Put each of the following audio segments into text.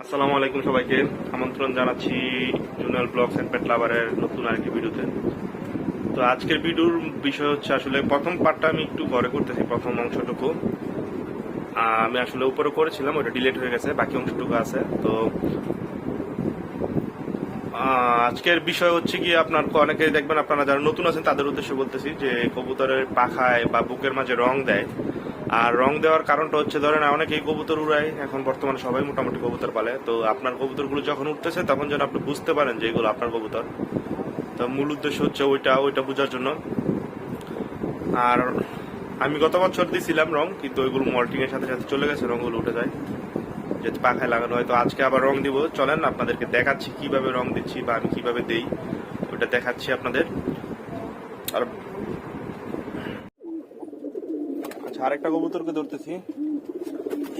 আসসালামু আলাইকুম সবাইকে আমন্ত্রণ জানাচ্ছি জুনাল ব্লগস এন্ড পেট লাভারের নতুন আরেকটি ভিডিওতে। তো আজকের ভিডিওর বিষয় হচ্ছে আসলে প্রথম পার্টটা আমি একটু ঘরে করতেছি, প্রথম অংশটুকু আমি আসলে উপরে করেছিলাম, ওটা ডিলিট হয়ে গেছে, বাকি অংশটুকু আছে। তো আজকের বিষয় হচ্ছে কি, আপনার অনেকে দেখবেন, আপনারা যারা নতুন আছেন তাদের উদ্দেশ্যে বলতেছি যে কবুতরের পাখায় বা বুকের মাঝে রং দেয়। আর রং দেওয়ার কারণটা হচ্ছে, ধরেন অনেকেই কবুতর উড়ায়, এখন বর্তমানে সবাই মোটামুটি কবুতর পালে। তো আপনার কবুতরগুলো যখন উঠতেছে তখন যেন আপনি বুঝতে পারেন যে এগুলো আপনার কবুতর। তো মূল উদ্দেশ্য হচ্ছে ওইটা বোঝার জন্য। আর আমি গত বছর দিয়েছিলাম রং, কিন্তু ওইগুলো মল্টিং এর সাথে সাথে চলে গেছে, রঙগুলো উঠে যায় যেহেতু পাখায় লাগানো হয়। তো আজকে আবার রং দিব, চলেন আপনাদেরকে দেখাচ্ছি কিভাবে রং দিচ্ছি বা আমি কিভাবে দেই, ওইটা দেখাচ্ছি আপনাদের। আর আচ্ছা, আরেকটা কবুতরকে ধরতেছি,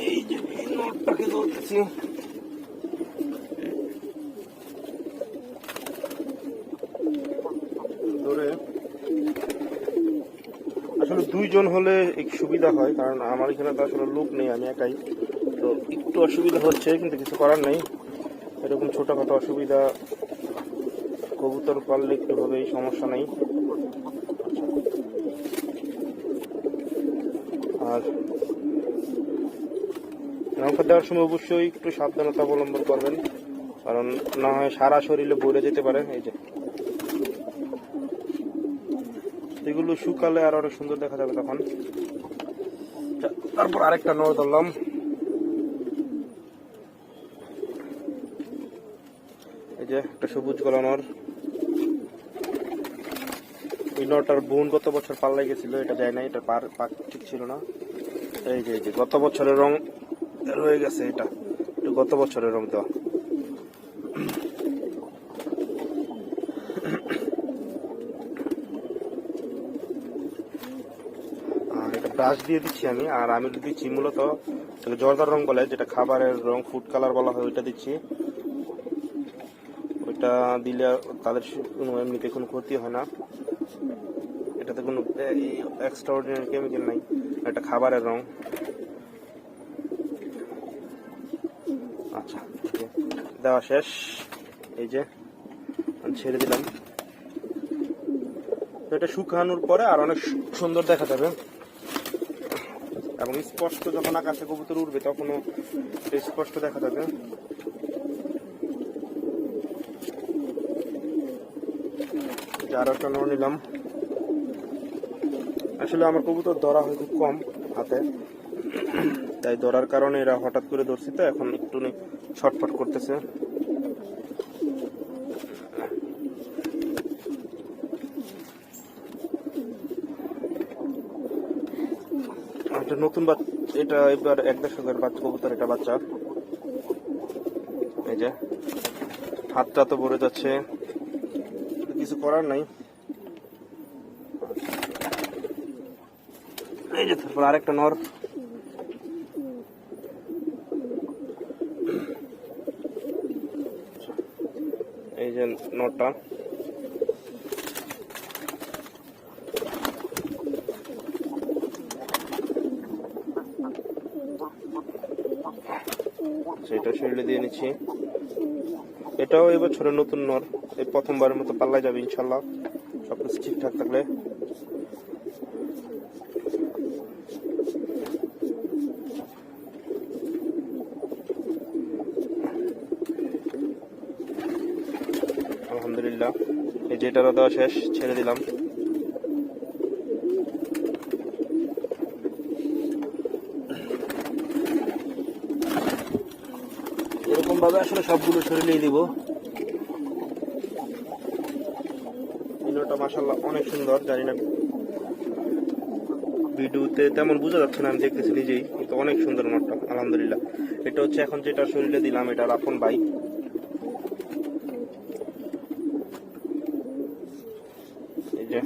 এই যে এই নটটাকে ধরতেছি। ধরে আসলে দুইজন হলে একটু সুবিধা হয়, কারণ আমার এখানে তো আসলে লোক নেই, আমি একাই। তো একটু অসুবিধা হচ্ছে, কিন্তু কিছু করার নেই। এরকম ছোটখাটো অসুবিধা কবুতর পাললে একটু হবেই, সমস্যা নেই। আর নৌকা দেওয়ার সময় অবশ্যই একটু সাবধানতা অবলম্বন করবেন, কারণ না হয় সারা শরীরে ভরে যেতে পারে। এই যে এগুলো শুকালে আর অনেক সুন্দর দেখা যাবে তখন। তারপর আরেকটা নর ধরলাম, এই যে একটা সবুজ গলা নর। এই নরটার বোন গত বছর পাল্লাই গেছিল, এটা যায় না, এটা পাক ঠিক ছিল না। এই যে গত বছরের রং রয়ে গেছে, এটা গত বছরের রং দেওয়া। আর এটা ব্রাশ দিয়ে দিচ্ছি আমি, আর আমি দিচ্ছি মূলত জর্দার রং বলে, যেটা খাবারের রং, ফুড কালার বলা হয়, ওইটা দিচ্ছি। ওইটা দিলে তাদের কোনো এমনিতে কোনো ক্ষতি হয় না, এটাতে কোনো এক্সট্রা অর্ডিনারি কেমিক্যাল নাই, এটা খাবারের রং। আচ্ছা, দেওয়া শেষ, এই যে ছেড়ে দিলাম। এটা শুকানোর পরে আর অনেক সুন্দর দেখা যাবে, এবং স্পষ্ট যখন আকাশে কবুতর উঠবে তখনও স্পষ্ট দেখা যাবে। আরো একটা নর নিলাম। আসলে আমার কবুতর ধরা হয় খুব কম হাতে, তাই ধরার কারণে এরা হঠাৎ করে ধরছি, তো এখন একটু ছটফট করতেছে। একটা নতুন এটা এবার 1.5 বাচ্চা কবুতর, এটা বাচ্চা। এই যে হাতটা তো ভরে যাচ্ছে, কিছু করার নাই। এই যে তারপর আরেকটা নর, এই যে নরটা। সেটা শরীরে দিয়ে নিচ্ছি। এটাও এবছরের নতুন নর, এই প্রথমবারের মতো পাল্লায় যাবে ইনশাল্লাহ, সবকিছু ঠিকঠাক থাকলে। আলহামদুলিল্লাহ, এই যে এটারও দেওয়া শেষ, ছেড়ে দিলাম। এরকম ভাবে আসলে সবগুলো শরীরেই দিব। মাশাআল্লাহ অনেক সুন্দর, জানি না ভিডিওতে তেমন বোঝা যাচ্ছে না, আমি দেখতেছি নিজেই, কিন্তু অনেক সুন্দর নটটা আলহামদুলিল্লাহ। এটা হচ্ছে এখন যেটা শরীরে দিলাম, এটা আপন ভাই। এই যে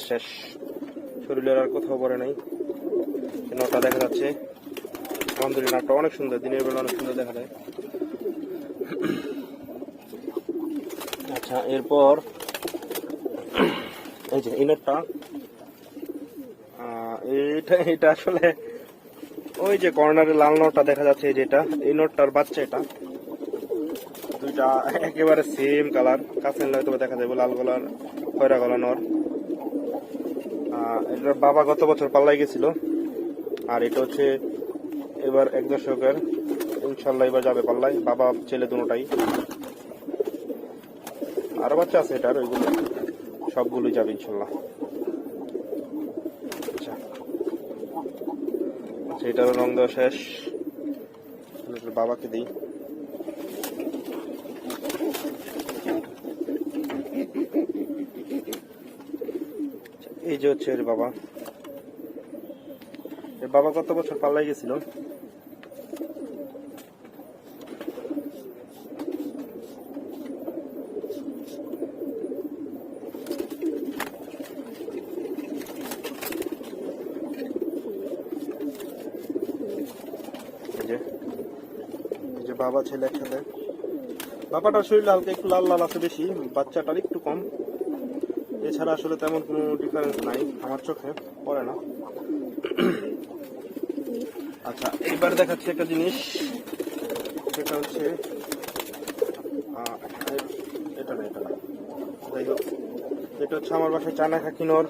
শেষ, শরীরের আর কোথাও পরে নাই, নটা দেখা যাচ্ছে। আলহামদুলিল্লাহ, নটটা অনেক সুন্দর, দিনের বেলা অনেক সুন্দর দেখা যায়। আচ্ছা, এরপর এই যে এই নোটটা, এটা আসলে ওই যে কর্নারে লাল নোটটা দেখা যাচ্ছে, এই যেটা এই নোটটার বাচ্চা, এটা দুইটা একেবারে সেম কালার, কাছে হয়তো দেখা যাবে লাল গলার খয়রা গলা নর। এটার বাবা গত বছর পাল্লাই গেছিল, আর এটা হচ্ছে এবার 1 দশকের, ইনশাল্লাহ এবার যাবে পাল্লাই, বাবা ছেলে দুটোটাই। আরো বাচ্চা আছে এটার, ওইগুলো সবগুলোই যাবে ইনশাল্লাহ। আচ্ছা, এটারও রং দেওয়া শেষ, বাবাকে দিই। এই যে হচ্ছে এর বাবা, এর বাবা কত বছর পাল্লাই গেছিল। এই যে বাবা ছেলে একসাথে, বাবাটার শরীর হালকা একটু লাল লাল আছে বেশি, বাচ্চাটার একটু কম, এছাড়া আসলে তেমন কোনো ডিফারেন্স নাই আমার চোখে পড়ে না। আচ্ছা, এবার দেখাচ্ছি একটা জিনিস, সেটা হচ্ছে এটা না, যাই হোক, এটা হচ্ছে আমার বাসায় চায়না খাকি নর,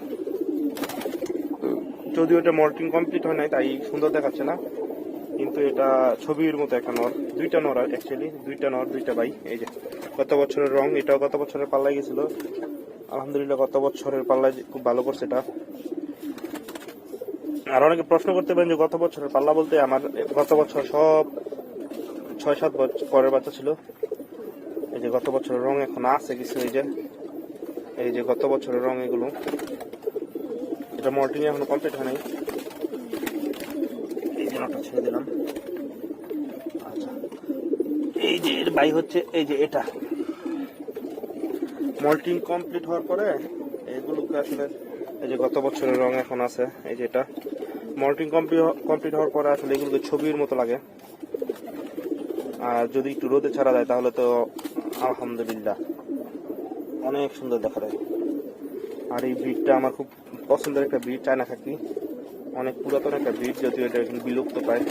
যদিও এটা মল্টিং কমপ্লিট হয় নাই তাই সুন্দর দেখাচ্ছে না, কিন্তু এটা ছবির মতো একটা নর, দুইটা নর অ্যাকচুয়ালি, দুইটা নর দুইটা ভাই। এই যে গত বছরের রং, এটাও গত বছরের পাল্লায় গেছিল, আলহামদুলিল্লাহ গত বছরের পাল্লায় খুব ভালো করছে এটা। আর অনেকে প্রশ্ন করতে পারেন যে গত বছরের পাল্লা বলতে, আমার গত বছর সব 6-7 বছর পরের বাচ্চা ছিল। এই যে গত বছরের রং এখন আছে কিছু, এই যে গত বছরের রং এগুলো, এটা মল্টিং এখনো কমপ্লিট হয় নাই। এই যে নটা ছেড়ে দিলাম। আচ্ছা, এই যে এর ভাই হচ্ছে এই যে এটা মল্টিং কমপ্লিট হওয়ার পরে এগুলোকে আসলে, এই যে গত বছরের রং এখন আছে, এই যে এটা মল্টিং কমপ্লিট হওয়ার পরে আসলে এগুলোকে ছবির মতো লাগে, আর যদি একটু রোদে ছাড়া যায় তাহলে তো আলহামদুলিল্লাহ অনেক সুন্দর দেখা যায়। আর এই ব্রিডটা আমার খুব পছন্দের একটা ব্রিড, চায়না খাকি, অনেক পুরাতন একটা ব্রিড, যদিও এটা এখন বিলুপ্ত প্রায়,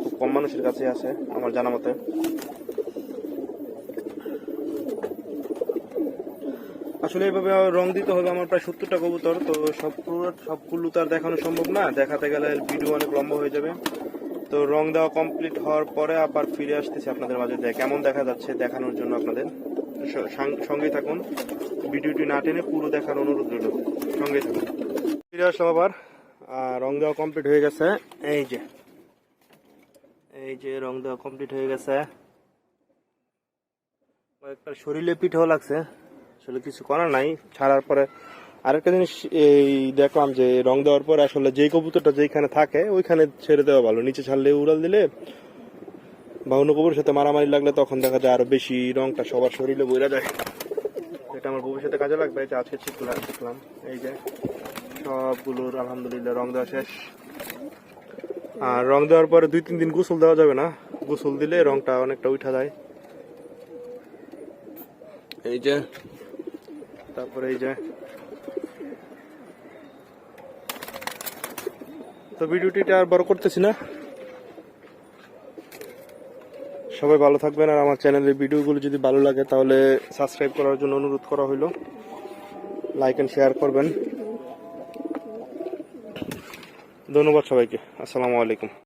খুব কম মানুষের কাছে আছে আমার জানা মতে। আসলে এইভাবে রং দিতে হবে আমার প্রায় 70টা কবুতর, তো সবগুলো তো আর দেখানো সম্ভব না, দেখাতে গেলে ভিডিও অনেক লম্বা হয়ে যাবে। তো রং দেওয়া কমপ্লিট হওয়ার পরে আবার ফিরে আসতেছি আপনাদের মাঝে, কেমন দেখা যাচ্ছে দেখানোর জন্য আপনাদের সঙ্গেই থাকুন, ভিডিওটি না টেনে পুরো দেখার অনুরোধ রইল, সঙ্গেই থাকুন। ফিরে আসলাম আবার, রং দেওয়া কমপ্লিট হয়ে গেছে, এই যে রং দেওয়া কমপ্লিট হয়ে গেছে, কয়েকটা শরীরে পিঠেও লাগছে, আসলে কিছু করার নাই। ছাড়ার পরে আরেকটা জিনিস এই দেখলাম যে রং দেওয়ার পর আসলে যে কবুতরটা যেখানে থাকে ওইখানে ছেড়ে দেওয়া ভালো, নিচে ছাড়লে উড়াল দিলে বা অন্য কবুতরের সাথে মারামারি লাগলে তখন দেখা যায় আরো বেশি রংটা সবার শরীরে বইরা যায়। এটা আমার ভবিষ্যতে কাজে লাগবে, এটা আজকে শিখলাম। এই যে সবগুলোর আলহামদুলিল্লাহ রং দেওয়া শেষ। আর রং দেওয়ার পরে 2-3 দিন গোসল দেওয়া যাবে না, গোসল দিলে রংটা অনেকটা উঠা যায়। এই যে তারপরে এই যে, তো ভিডিওটি আর বড় করতেছি না, সবাই ভালো থাকবেন। আর আমার চ্যানেলের ভিডিওগুলো যদি ভালো লাগে তাহলে সাবস্ক্রাইব করার জন্য অনুরোধ করা হইল, লাইক এন্ড শেয়ার করবেন। ধন্যবাদ সবাইকে, আসসালামু আলাইকুম।